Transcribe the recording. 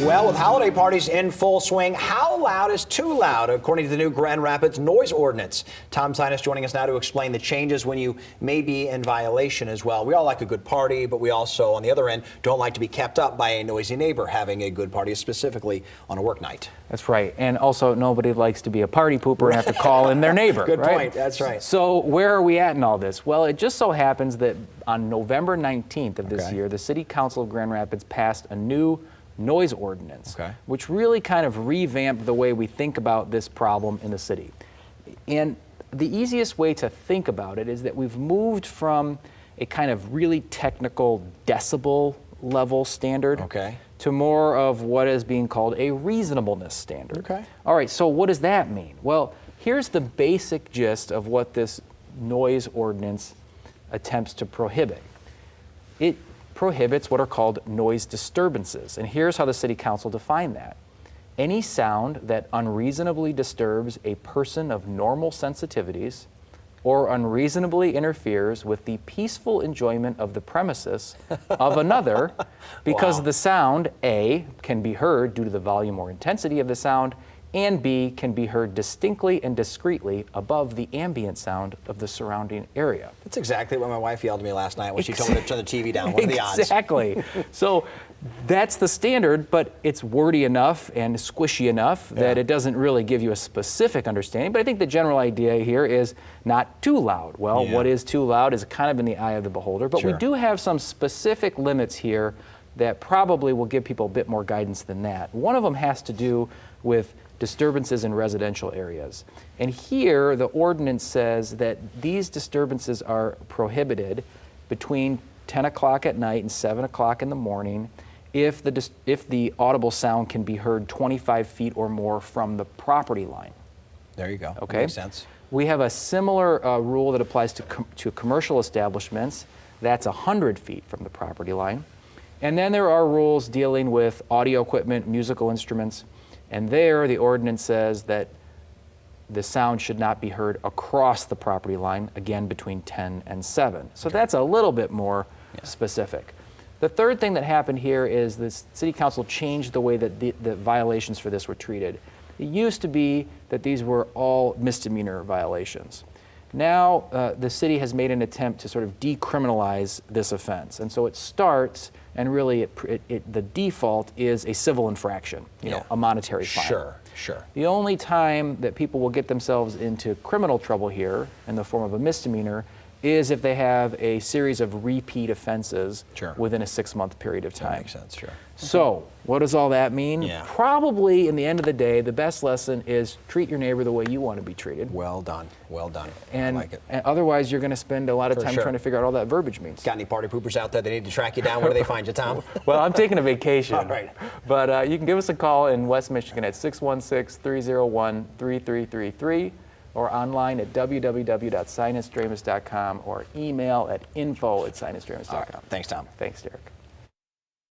Well, with holiday parties in full swing, how loud is too loud, according to the new Grand Rapids noise ordinance? Tom Sinus joining us now to explain the changes when you may be in violation as well. We all like a good party, but we also, on the other end, don't like to be kept up by a noisy neighbor having a good party, specifically on a work night. That's right. And also, nobody likes to be a party pooper and have to call in their neighbor. Good right? point. That's right. So where are we at in all this? Well, it just so happens that on November 19th of this year, the City Council of Grand Rapids passed a new noise ordinance, which really kind of revamped the way we think about this problem in the city. And the easiest way to think about it is that we've moved from a kind of really technical decibel level standard to more of what is being called a reasonableness standard. All right, so what does that mean? Well, here's the basic gist of what this noise ordinance attempts to prohibit. It prohibits what are called noise disturbances. And here's how the City Council defined that. Any sound that unreasonably disturbs a person of normal sensitivities or unreasonably interferes with the peaceful enjoyment of the premises of another because the sound, A, can be heard due to the volume or intensity of the sound, and B, can be heard distinctly and discreetly above the ambient sound of the surrounding area. That's exactly what my wife yelled at me last night when she told me to turn the TV down. What are the odds? Exactly. So that's the standard, but it's wordy enough and squishy enough that it doesn't really give you a specific understanding. But I think the general idea here is not too loud. Well, what is too loud is kind of in the eye of the beholder, but we do have some specific limits here that probably will give people a bit more guidance than that. One of them has to do with disturbances in residential areas. And here, the ordinance says that these disturbances are prohibited between 10 o'clock at night and 7 o'clock in the morning if the audible sound can be heard 25 feet or more from the property line. There you go. Okay. That makes sense. We have a similar rule that applies to commercial establishments. That's 100 feet from the property line. And then there are rules dealing with audio equipment, musical instruments. And there, the ordinance says that the sound should not be heard across the property line, again, between 10 and 7. So that's a little bit more specific. The third thing that happened here is the City Council changed the way that the violations for this were treated. It used to be that these were all misdemeanor violations. Now, the city has made an attempt to sort of decriminalize this offense. And so it starts, and really the default is a civil infraction, you know, a monetary fine. Sure. The only time that people will get themselves into criminal trouble here in the form of a misdemeanor is if they have a series of repeat offenses within a 6-month period of time. That makes sense, So, what does all that mean? Probably, in the end of the day, the best lesson is treat your neighbor the way you want to be treated. Well done. Well done. And, I like it. And otherwise, you're going to spend a lot of time trying to figure out all that verbiage means. Got any party poopers out there that need to track you down? Where do they find you, Tom? Well, I'm taking a vacation. All right. But you can give us a call in West Michigan at 616-301-3333. or online at www.sinusdramus.com or email at info@sinusdramus.com. Thanks, Tom. Thanks, Derek.